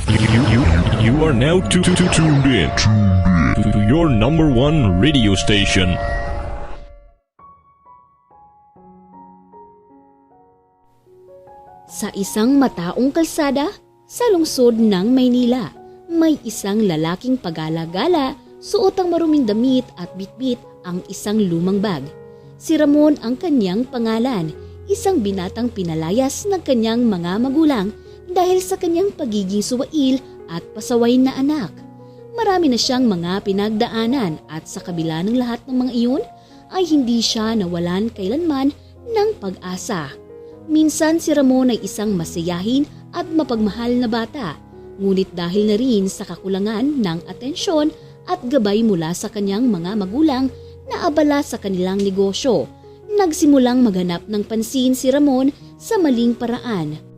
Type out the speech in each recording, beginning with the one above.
You are now tuned in to your number one radio station. Sa isang mataong kalsada sa lungsod ng Maynila, may isang lalaking pagala-gala, suot ang maruming damit at bitbit ang isang lumang bag. Si Ramon ang kanyang pangalan, isang binatang pinalayas ng kanyang mga magulang dahil sa kanyang pagiging suwail at pasaway na anak. Marami na siyang mga pinagdaanan at sa kabila ng lahat ng mga iyon ay hindi siya nawalan kailanman ng pag-asa. Minsan si Ramon ay isang masayahin at mapagmahal na bata, ngunit dahil na rin sa kakulangan ng atensyon at gabay mula sa kanyang mga magulang na abala sa kanilang negosyo, nagsimulang maghanap ng pansin si Ramon sa maling paraan.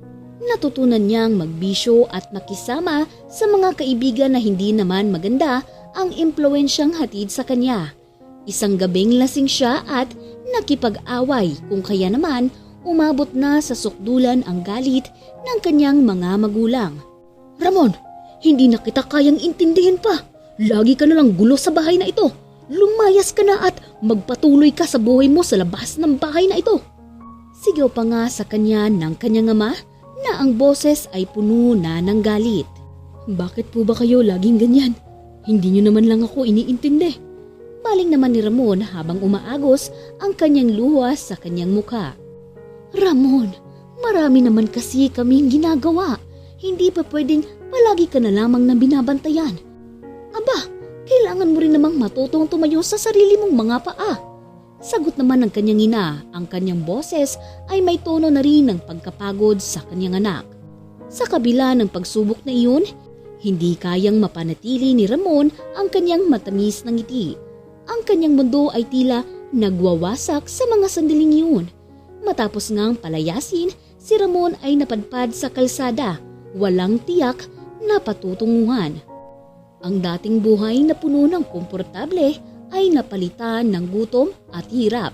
Natutunan niyang magbisyo at makisama sa mga kaibigan na hindi naman maganda ang impluwensyang hatid sa kanya. Isang gabing lasing siya at nakipag-away kung kaya naman umabot na sa sukdulan ang galit ng kanyang mga magulang. Ramon, hindi na kita kayang intindihin pa. Lagi ka na lang gulo sa bahay na ito. Lumayas ka na at magpatuloy ka sa buhay mo sa labas ng bahay na ito. Sigaw pa nga sa kanya ng kanyang ama na ang boses ay puno na ng galit. Bakit po ba kayo laging ganyan? Hindi niyo naman lang ako iniintindi. Baling naman ni Ramon habang umaagos ang kanyang luha sa kanyang mukha. Ramon, marami naman kasi kaming ginagawa. Hindi pa pwedeng palagi ka na lamang na binabantayan. Aba, kailangan mo rin namang matutong tumayo sa sarili mong mga paa. Sagot naman ng kanyang ina, ang kanyang boses ay may tono na rin ng pagkapagod sa kanyang anak. Sa kabila ng pagsubok na iyon, hindi kayang mapanatili ni Ramon ang kanyang matamis na ngiti. Ang kanyang mundo ay tila nagwawasak sa mga sandaling iyon. Matapos ngang palayasin, si Ramon ay napadpad sa kalsada, walang tiyak na patutunguhan. Ang dating buhay na puno ng komportable ay napalitan ng gutom at hirap.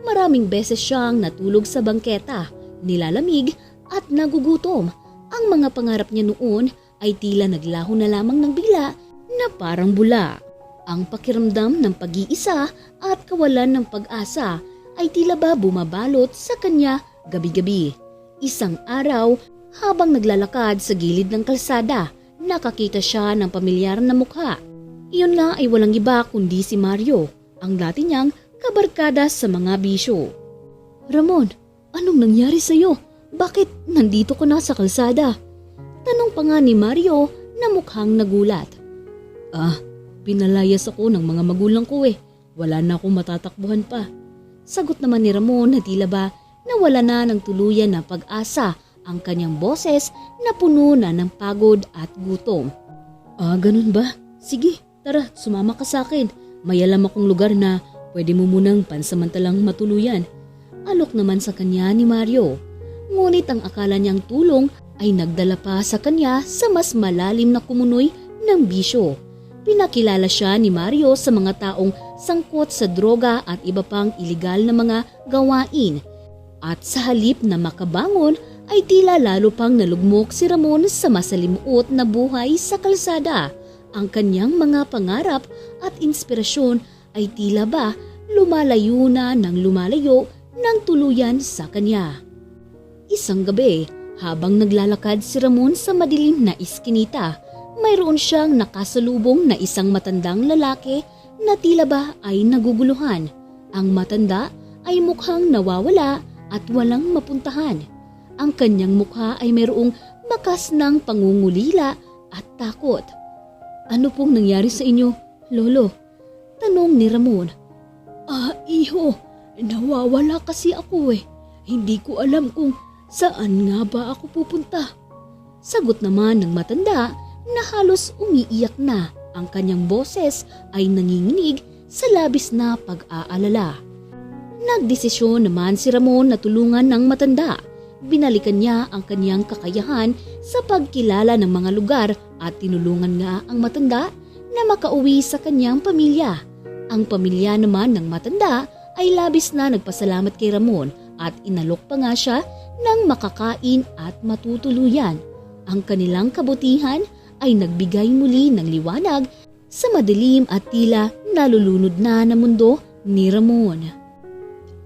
Maraming beses siyang natulog sa bangketa, nilalamig at nagugutom. Ang mga pangarap niya noon ay tila naglaho na lamang ng bigla na parang bula. Ang pakiramdam ng pag-iisa at kawalan ng pag-asa ay tila ba bumabalot sa kanya gabi-gabi. Isang araw, habang naglalakad sa gilid ng kalsada, nakakita siya ng pamilyar na mukha. Iyon nga ay walang iba kundi si Mario, ang dati niyang kabarkada sa mga bisyo. Ramon, anong nangyari sa'yo? Bakit nandito ka na sa kalsada? Tanong pa nga ni Mario na mukhang nagulat. Pinalayas ako ng mga magulang ko eh. Wala na akong matatakbuhan pa. Sagot naman ni Ramon na tila ba nawala na ng tuluyan na pag-asa ang kanyang boses na puno na ng pagod at gutom. Ganun ba? Sige, tara, sumama ka sa akin. May alam akong lugar na pwede mo munang pansamantalang matuluyan. Alok naman sa kanya ni Mario. Ngunit ang akala niyang tulong ay nagdala pa sa kanya sa mas malalim na kumunoy ng bisyo. Pinakilala siya ni Mario sa mga taong sangkot sa droga at iba pang ilegal na mga gawain. At sa halip na makabangon ay tila lalo pang nalugmok si Ramon sa masalimuot na buhay sa kalsada. Ang kanyang mga pangarap at inspirasyon ay tila ba lumalayo na ng lumalayo ng tuluyan sa kanya. Isang gabi, habang naglalakad si Ramon sa madilim na iskinita, mayroon siyang nakasalubong na isang matandang lalaki na tila ba ay naguguluhan. Ang matanda ay mukhang nawawala at walang mapuntahan. Ang kanyang mukha ay mayroong bakas ng pangungulila at takot. Ano pong nangyari sa inyo, Lolo? Tanong ni Ramon. Iho, nawawala kasi ako eh. Hindi ko alam kung saan nga ba ako pupunta. Sagot naman ng matanda na halos umiiyak na. Ang kanyang boses ay nanginginig sa labis na pag-aalala. Nagdesisyon naman si Ramon na tulungan ng matanda. Binalikan niya ang kanyang kakayahan sa pagkilala ng mga lugar at tinulungan nga ang matanda na makauwi sa kanyang pamilya. Ang pamilya naman ng matanda ay labis na nagpasalamat kay Ramon at inalok pa nga siya ng makakain at matutuluyan. Ang kanilang kabutihan ay nagbigay muli ng liwanag sa madilim at tila nalulunod na mundo ni Ramon.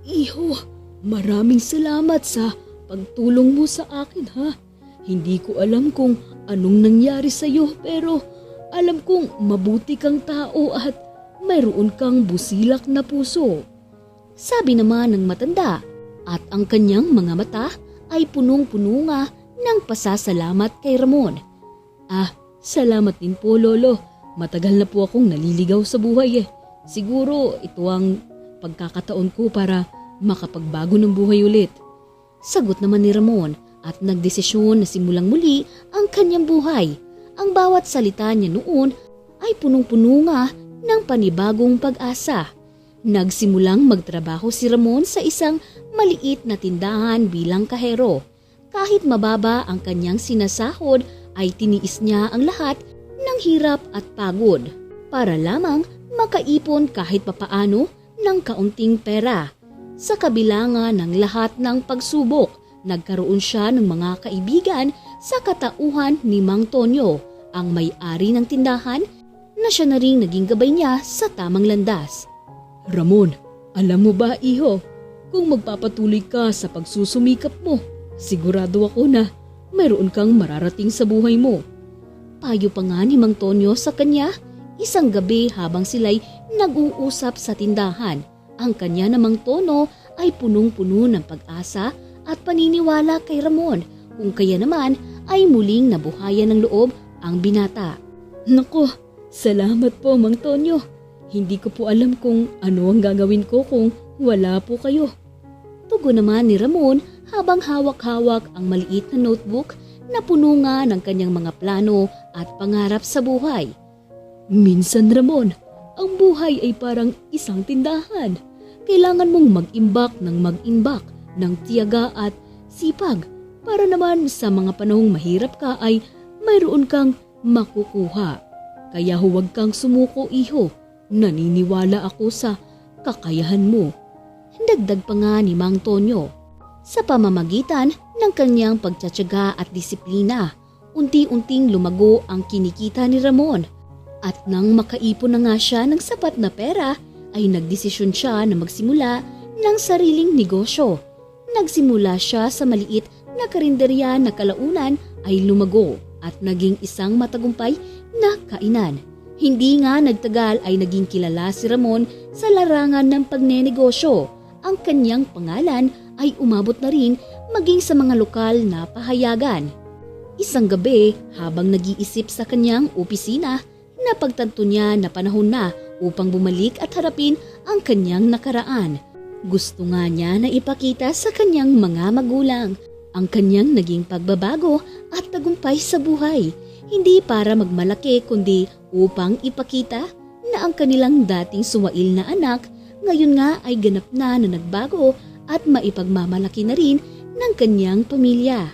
Iho, maraming salamat sa pagtulong mo sa akin ha. Hindi ko alam kung anong nangyari sa iyo pero alam kong mabuti kang tao at mayroon kang busilak na puso. Sabi naman ng matanda at ang kanyang mga mata ay punong-puno nga ng pasasalamat kay Ramon. Salamat din po lolo. Matagal na po akong naliligaw sa buhay Siguro ito ang pagkakataon ko para makapagbago ng buhay ulit. Sagot naman ni Ramon at nagdesisyon na simulang muli ang kanyang buhay. Ang bawat salita niya noon ay punong-puno nga ng panibagong pag-asa. Nagsimulang magtrabaho si Ramon sa isang maliit na tindahan bilang kahero. Kahit mababa ang kanyang sinasahod ay tiniis niya ang lahat ng hirap at pagod para lamang makaipon kahit papaano ng kaunting pera. Sa kabila nga ng lahat ng pagsubok, nagkaroon siya ng mga kaibigan sa katauhan ni Mang Tonyo, ang may-ari ng tindahan na siya na ring naging gabay niya sa tamang landas. Ramon, alam mo ba iho, kung magpapatuloy ka sa pagsusumikap mo, sigurado ako na mayroon kang mararating sa buhay mo. Payo pa nga ni Mang Tonyo sa kanya, isang gabi habang sila'y nag-uusap sa tindahan. Ang kanya namang tono ay punong-puno ng pag-asa at paniniwala kay Ramon, kung kaya naman ay muling nabuhayan ng loob ang binata. Nako, salamat po Mang Tonyo. Hindi ko po alam kung ano ang gagawin ko kung wala po kayo. Tugon naman ni Ramon habang hawak-hawak ang maliit na notebook na puno nga ng kanyang mga plano at pangarap sa buhay. Minsan Ramon, ang buhay ay parang isang tindahan. Kailangan mong mag-imbak ng tiyaga at sipag para naman sa mga panahong mahirap ka ay mayroon kang makukuha. Kaya huwag kang sumuko iho. Naniniwala ako sa kakayahan mo. Dagdag pa nga ni Mang Tonyo. Sa pamamagitan ng kanyang pagtsatsaga at disiplina, unti-unting lumago ang kinikita ni Ramon. At nang makaipon na nga siya ng sapat na pera, ay nagdesisyon siya na magsimula ng sariling negosyo. Nagsimula siya sa maliit na karinderya na kalaunan ay lumago at naging isang matagumpay na kainan. Hindi nga nagtagal ay naging kilala si Ramon sa larangan ng pagnenegosyo. Ang kanyang pangalan ay umabot na rin maging sa mga lokal na pahayagan. Isang gabi habang nag-iisip sa kanyang opisina, napagtanto niya na panahon na upang bumalik at harapin ang kanyang nakaraan. Gusto nga niya na ipakita sa kanyang mga magulang ang kanyang naging pagbabago at tagumpay sa buhay. Hindi para magmalaki kundi upang ipakita na ang kanilang dating suwail na anak ngayon nga ay ganap na nagbago at maipagmamalaki na rin ng kanyang pamilya.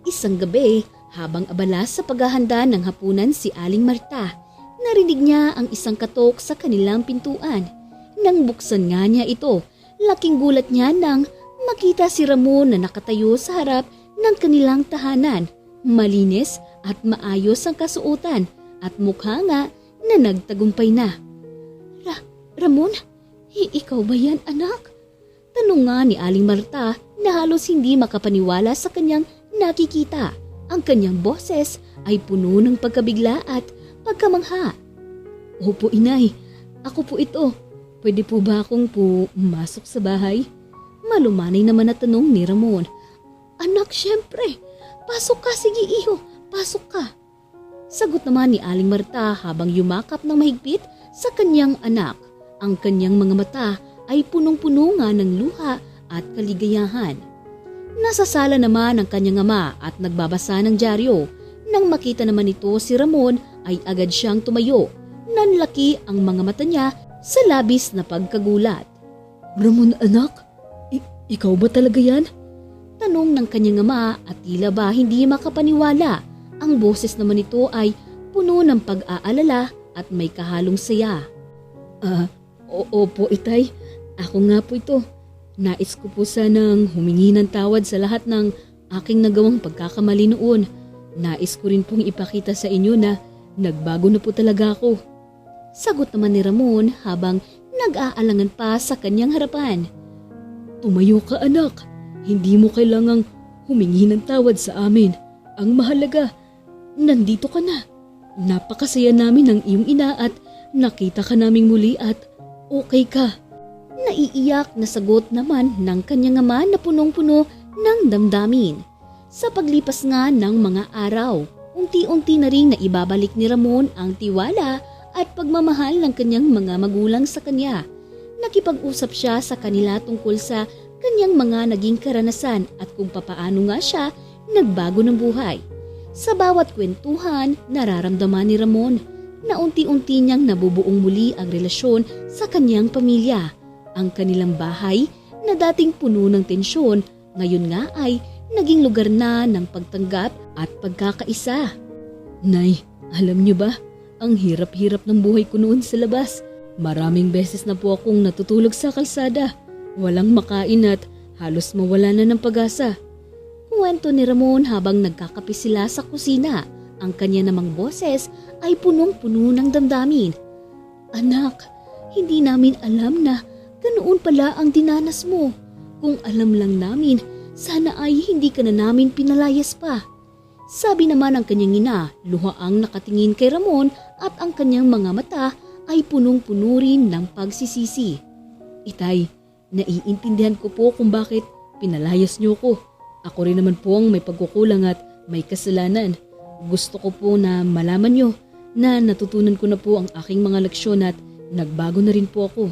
Isang gabi habang abala sa paghahanda ng hapunan si Aling Marta, narinig niya ang isang katok sa kanilang pintuan. Nang buksan nga niya ito, laking gulat niya nang makita si Ramon na nakatayo sa harap ng kanilang tahanan. Malinis at maayos ang kasuotan at mukha nga na nagtagumpay na. Ramon, ikaw ba yan anak? Tanong nga ni Aling Marta na halos hindi makapaniwala sa kanyang nakikita. Ang kanyang boses ay puno ng pagkabigla at pagkamangha. Opo inay, ako po ito. Pwede po ba akong pumasok sa bahay? Malumanay naman na tanong ni Ramon. Anak, syempre. Pasok ka, sige iho, pasok ka. Sagot naman ni Aling Marta habang yumakap ng mahigpit sa kanyang anak. Ang kanyang mga mata ay punong-puno nga ng luha at kaligayahan. Nasa sala naman ang kanyang ama at nagbabasa ng dyaryo. Nang makita naman ito si Ramon ay agad siyang tumayo. Nanlaki ang mga mata niya sa labis na pagkagulat. Ramon anak, ikaw ba talaga yan? Tanong ng kanyang ama at tila ba hindi makapaniwala. Ang boses naman nito ay puno ng pag-aalala at may kahalong saya. Opo itay, ako nga po ito. Nais ko po sanang humingi ng tawad sa lahat ng aking nagawang pagkakamali noon. Nais ko rin pong ipakita sa inyo na nagbago na po talaga ako. Sagot naman ni Ramon habang nag-aalangan pa sa kanyang harapan. Tumayo ka anak, hindi mo kailangang humingi ng tawad sa amin. Ang mahalaga, nandito ka na. Napakasaya namin ng iyong ina at nakita ka naming muli at okay ka. Naiiyak na sagot naman ng kanyang ama na punong-puno ng damdamin. Sa paglipas nga ng mga araw, unti-unti na rin naibabalik ni Ramon ang tiwala at pagmamahal ng kanyang mga magulang sa kanya. Nakipag-usap siya sa kanila tungkol sa kanyang mga naging karanasan at kung papaano nga siya nagbago ng buhay. Sa bawat kwentuhan, nararamdaman ni Ramon na unti-unti niyang nabubuong muli ang relasyon sa kanyang pamilya. Ang kanilang bahay na dating puno ng tensyon, ngayon nga ay naging lugar na ng pagtanggap at pagkakaisa. Nay, alam niyo ba, ang hirap-hirap ng buhay ko noon sa labas. Maraming beses na po akong natutulog sa kalsada. Walang makain at halos mawala na ng pag-asa. Kuwento ni Ramon habang nagkakape sila sa kusina. Ang kanya namang boses ay punong-puno ng damdamin. Anak, hindi namin alam na ganoon pala ang dinanas mo. Kung alam lang namin, sana ay hindi ka na namin pinalayas pa. Sabi naman ng kanyang ina, luhaang nakatingin kay Ramon at ang kanyang mga mata ay punong-puno rin ng pagsisisi. Itay, naiintindihan ko po kung bakit pinalayas niyo ko. Ako rin naman po ang may pagkukulang at may kasalanan. Gusto ko po na malaman niyo na natutunan ko na po ang aking mga leksyon at nagbago na rin po ako.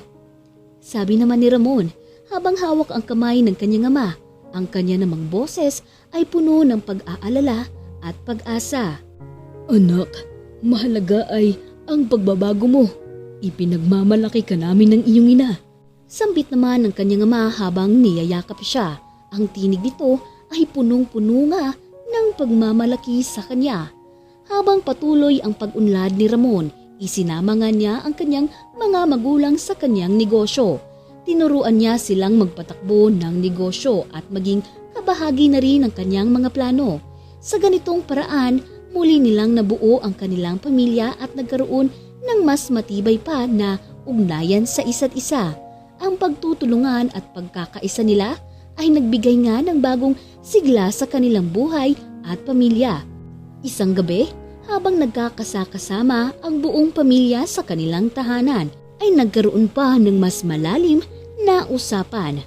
Sabi naman ni Ramon habang hawak ang kamay ng kanyang ama. Ang kanya namang boses ay puno ng pag-aalala at pag-asa. Anak, mahalaga ay ang pagbabago mo. Ipinagmamalaki ka namin ng iyong ina. Sambit naman ng kanyang ama habang niyayakap siya. Ang tinig nito ay punong-puno nga ng pagmamalaki sa kanya. Habang patuloy ang pag-unlad ni Ramon, isinama nga niya ang kanyang mga magulang sa kanyang negosyo. Tinuruan niya silang magpatakbo ng negosyo at maging kabahagi na rin ng kanyang mga plano. Sa ganitong paraan, muli nilang nabuo ang kanilang pamilya at nagkaroon ng mas matibay pa na ugnayan sa isa't isa. Ang pagtutulungan at pagkakaisa nila ay nagbigay nga ng bagong sigla sa kanilang buhay at pamilya. Isang gabi, habang nagkakasama ang buong pamilya sa kanilang tahanan, ay nagkaroon pa ng mas malalim na usapan.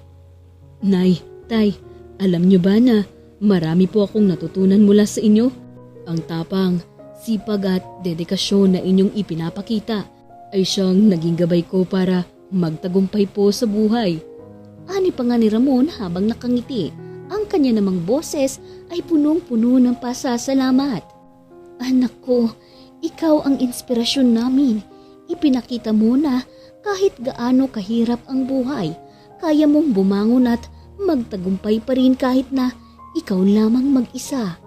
Nay, Tay, alam niyo ba na marami po akong natutunan mula sa inyo? Ang tapang, sipag at dedikasyon na inyong ipinapakita ay siyang naging gabay ko para magtagumpay po sa buhay. Ani pa nga ni Ramon habang nakangiti. Ang kanya namang boses ay punong-puno ng pasasalamat. Anak ko, ikaw ang inspirasyon namin. Ipinakita mo na kahit gaano kahirap ang buhay, kaya mong bumangon at magtagumpay pa rin kahit na ikaw lamang mag-isa.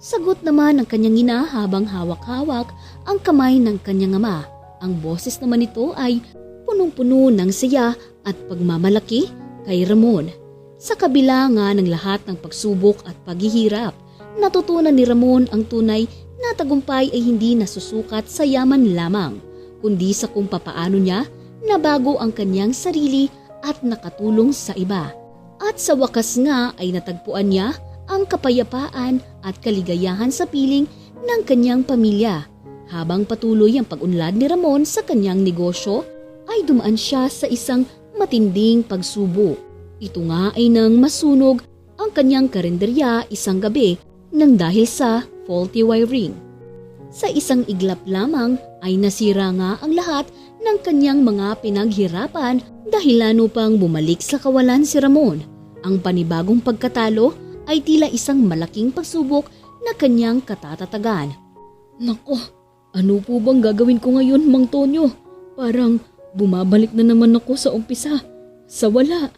Sagot naman ng kanyang ina habang hawak-hawak ang kamay ng kanyang ama. Ang boses naman nito ay punong-puno ng saya at pagmamalaki kay Ramon. Sa kabila nga ng lahat ng pagsubok at paghihirap, natutunan ni Ramon ang tunay na tagumpay ay hindi nasusukat sa yaman lamang, kundi sa kung papaano niya nabago ang kanyang sarili at nakatulong sa iba. At sa wakas nga ay natagpuan niya ang kapayapaan at kaligayahan sa piling ng kanyang pamilya. Habang patuloy ang pag-unlad ni Ramon sa kanyang negosyo, ay dumaan siya sa isang matinding pagsubok. Ito nga ay nang masunog ang kanyang karinderya isang gabi nang dahil sa faulty wiring. Sa isang iglap lamang ay nasira nga ang lahat ng kanyang mga pinaghirapan dahilan upang bumalik sa kawalan si Ramon. Ang panibagong pagkatalo ay tila isang malaking pagsubok na kanyang katatatagan. Nako, ano po bang gagawin ko ngayon, Mang Tonyo? Parang bumabalik na naman ako sa umpisa, sa wala.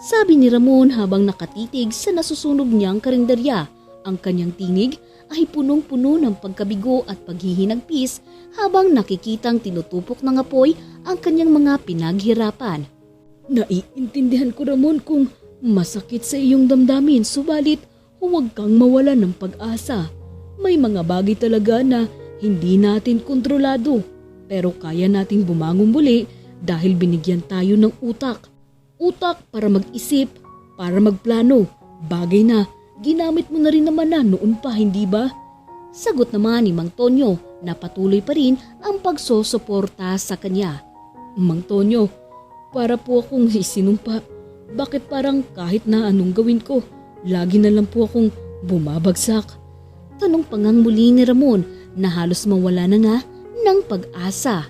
Sabi ni Ramon habang nakatitig sa nasusunog niyang karinderya. Ang kanyang tinig ay punong-puno ng pagkabigo at paghihinagpis habang nakikitang tinutupok ng apoy ang kanyang mga pinaghirapan. Naiintindihan ko, Ramon, kung masakit sa iyong damdamin, subalit huwag kang mawala ng pag-asa. May mga bagay talaga na hindi natin kontrolado, pero kaya nating bumangon muli dahil binigyan tayo ng utak. Utak para mag-isip, para magplano. Bagay na ginamit mo na rin naman na noon pa, hindi ba? Sagot naman ni Mang Tonyo na patuloy pa rin ang pagsosuporta sa kanya. Mang Tonyo, para po akong isinumpa. Bakit parang kahit na anong gawin ko, lagi na lang po akong bumabagsak? Tanong pangang muli ni Ramon na halos mawala na nga ng pag-asa.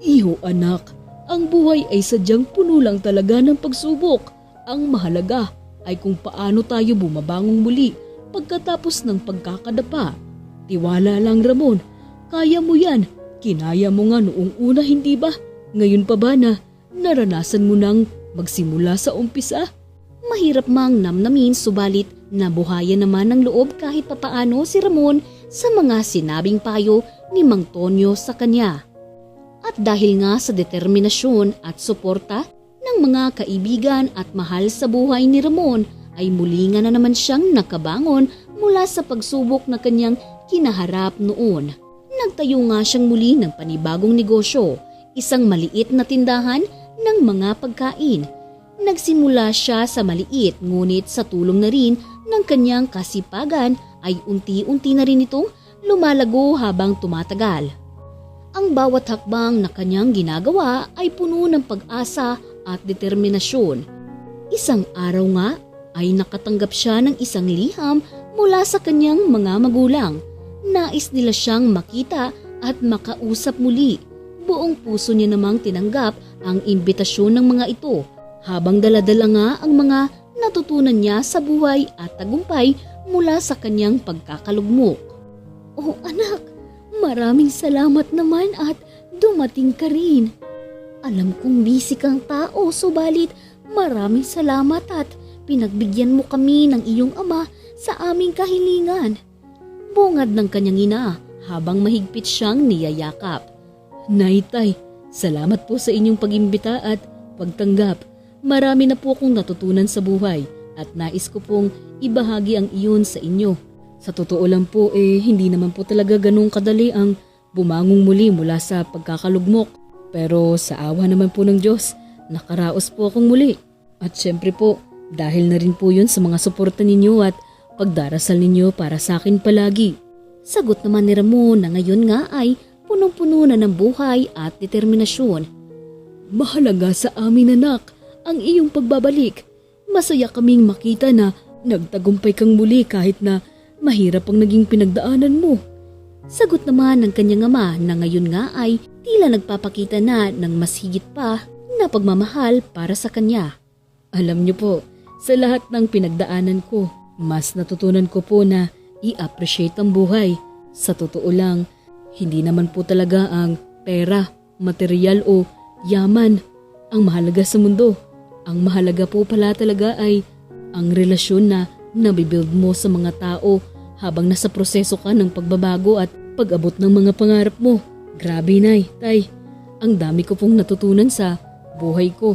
Iho anak, ang buhay ay sadyang puno lang talaga ng pagsubok. Ang mahalaga ay kung paano tayo bumabangong muli pagkatapos ng pagkakadapa. Tiwala lang Ramon, kaya mo yan. Kinaya mo nga noong una, hindi ba? Ngayon pa ba na naranasan mo nang magsimula sa umpisa? Mahirap mang namnamin subalit nabuhayan naman ng loob kahit papaano si Ramon sa mga sinabing payo ni Mang Tonyo sa kanya. At dahil nga sa determinasyon at suporta ng mga kaibigan at mahal sa buhay ni Ramon ay muli nga na naman siyang nakabangon mula sa pagsubok na kanyang kinaharap noon. Nagtayo nga siyang muli ng panibagong negosyo, isang maliit na tindahan ng mga pagkain. Nagsimula siya sa maliit ngunit sa tulong na rin ng kanyang kasipagan ay unti-unti na rin itong lumalago habang tumatagal. Ang bawat hakbang na kanyang ginagawa ay puno ng pag-asa at determinasyon. Isang araw nga ay nakatanggap siya ng isang liham mula sa kanyang mga magulang. Nais nila siyang makita at makausap muli. Buong puso niya namang tinanggap ang imbitasyon ng mga ito habang daladala nga ang mga natutunan niya sa buhay at tagumpay mula sa kanyang pagkakalugmok. Oh anak, maraming salamat naman at dumating ka rin. Alam kong busy kang tao, subalit maraming salamat at pinagbigyan mo kami ng iyong ama sa aming kahilingan. Bungad ng kanyang ina habang mahigpit siyang niyayakap. Nay, Tay, salamat po sa inyong pag-imbita at pagtanggap. Marami na po akong natutunan sa buhay at nais ko pong ibahagi ang iyon sa inyo. Sa totoo lang po hindi naman po talaga ganun kadali ang bumangong muli mula sa pagkakalugmok. Pero sa awa naman po ng Diyos, nakaraos po akong muli. At syempre po, dahil na rin po yun sa mga suporta ninyo at pagdarasal ninyo para sa akin palagi. Sagot naman ni Ramon na ngayon nga ay punong-puno na ng buhay at determinasyon. Mahalaga sa amin anak ang iyong pagbabalik. Masaya kaming makita na nagtagumpay kang muli kahit na mahirap ang naging pinagdaanan mo. Sagot naman ng kanyang ama na ngayon nga ay tila nagpapakita na ng mas higit pa na pagmamahal para sa kanya. Alam niyo po, sa lahat ng pinagdaanan ko, mas natutunan ko po na i-appreciate ang buhay. Sa totoo lang, hindi naman po talaga ang pera, material o yaman ang mahalaga sa mundo. Ang mahalaga po pala talaga ay ang relasyon na nabibuild mo sa mga tao habang nasa proseso ka ng pagbabago at pag-abot ng mga pangarap mo. Grabe Nay, Tay, ang dami ko pong natutunan sa buhay ko.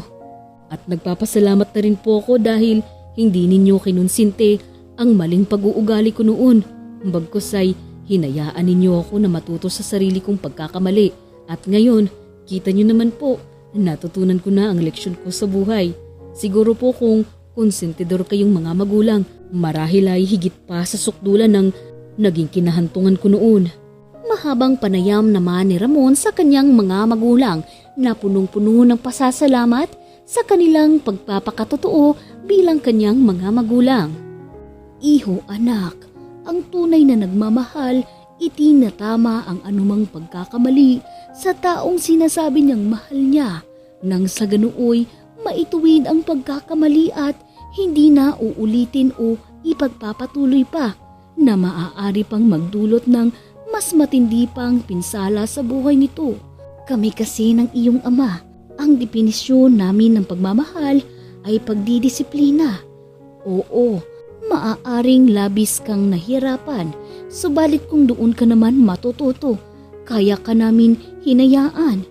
At nagpapasalamat na rin po ako dahil hindi ninyo kinunsinte ang maling pag-uugali ko noon. Bagkus ay hinayaan ninyo ako na matuto sa sarili kong pagkakamali. At ngayon, kita nyo naman po, natutunan ko na ang leksyon ko sa buhay. Siguro po kung konsentidor kayong mga magulang, marahil ay higit pa sa sukdulan ng naging kinahantungan ko noon. Mahabang panayam naman ni Ramon sa kanyang mga magulang na punong-puno ng pasasalamat sa kanilang pagpapakatotoo bilang kanyang mga magulang. Iho anak, ang tunay na nagmamahal, itinatama ang anumang pagkakamali sa taong sinasabi niyang mahal niya. Nang sa ganuoy, maituwid ang pagkakamali at hindi na uulitin o ipagpapatuloy pa na maaari pang magdulot ng mas matindi pang pinsala sa buhay nito. Kami kasi ng iyong ama, ang definisyon namin ng pagmamahal ay pagdidisiplina. Oo, maaaring labis kang nahirapan, subalit kung doon ka naman matututo, kaya ka namin hinayaan.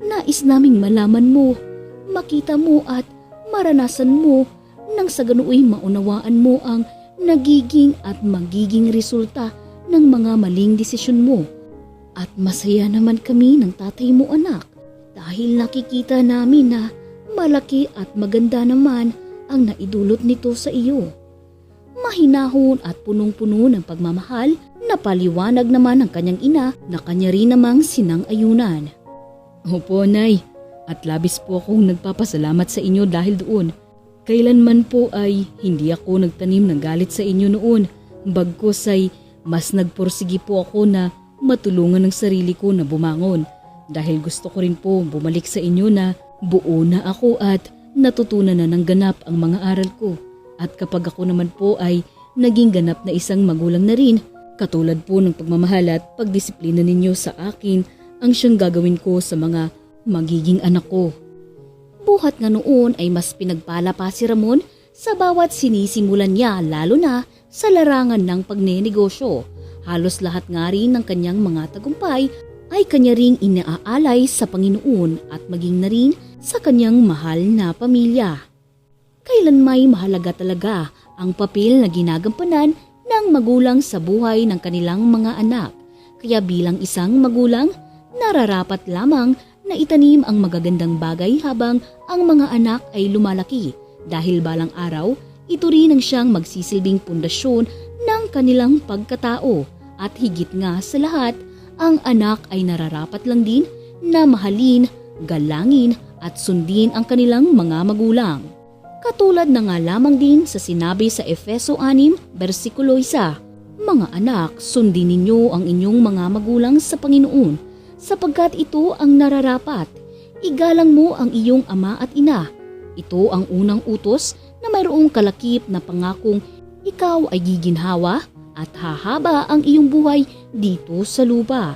Nais naming malaman mo, makita mo at maranasan mo nang sa ganuoy maunawaan mo ang nagiging at magiging resulta ng mga maling desisyon mo. At masaya naman kami ng tatay mo, anak, dahil nakikita namin na malaki at maganda naman ang naidulot nito sa iyo. Mahinahon at punong-puno ng pagmamahal, napaliwanag naman ng kanyang ina na kanya rin namang sinang-ayunan. Opo, Nay, at labis po akong nagpapasalamat sa inyo dahil doon. Kailanman po ay hindi ako nagtanim ng galit sa inyo noon. Bagkus ay mas nagpursigi po ako na matulungan ng sarili ko na bumangon. Dahil gusto ko rin po bumalik sa inyo na buo na ako at natutunan na ng ganap ang mga aral ko. At kapag ako naman po ay naging ganap na isang magulang na rin, katulad po ng pagmamahal at pagdisiplina ninyo sa akin ang siyang gagawin ko sa mga magiging anak ko. Buhat nga noon ay mas pinagpala pa si Ramon sa bawat sinisimulan niya, lalo na sa larangan ng pagnenegosyo. Halos lahat nga rin ng kanyang mga tagumpay ay kanya ring inaalay sa Panginoon at maging na rin sa kanyang mahal na pamilya. Kailan may mahalaga talaga ang papel na ginagampanan ng magulang sa buhay ng kanilang mga anak. Kaya bilang isang magulang, nararapat lamang na itanim ang magagandang bagay habang ang mga anak ay lumalaki. Dahil balang araw, ito rin ang siyang magsisilbing pundasyon ng kanilang pagkatao. At higit nga sa lahat, ang anak ay nararapat lang din na mahalin, galangin at sundin ang kanilang mga magulang. Katulad na nga lamang din sa sinabi sa Efeso 6, versikulo 1, Mga anak, sundin ninyo ang inyong mga magulang sa Panginoon, sapagkat ito ang nararapat. Igalang mo ang iyong ama at ina. Ito ang unang utos na mayroong kalakip na pangakong ikaw ay giginhawa at hahaba ang iyong buhay dito sa lupa.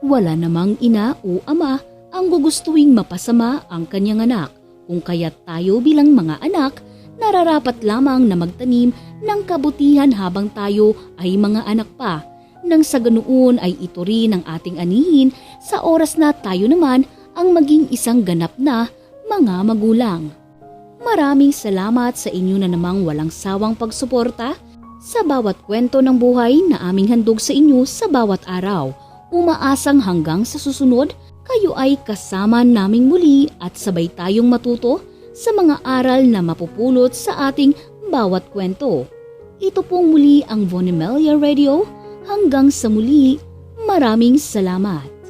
Wala namang ina o ama ang gugustuing mapasama ang kanyang anak, kung kaya't tayo bilang mga anak, nararapat lamang na magtanim ng kabutihan habang tayo ay mga anak pa, nang sa ganoon ay ito rin ang ating anihin sa oras na tayo naman ang maging isang ganap na mga magulang. Maraming salamat sa inyo na namang walang sawang pagsuporta sa bawat kwento ng buhay na aming handog sa inyo sa bawat araw. Umaasang hanggang sa susunod, kayo ay kasama naming muli at sabay tayong matuto sa mga aral na mapupulot sa ating bawat kwento. Ito pong muli ang Von Emelia Radio. Hanggang sa muli, maraming salamat.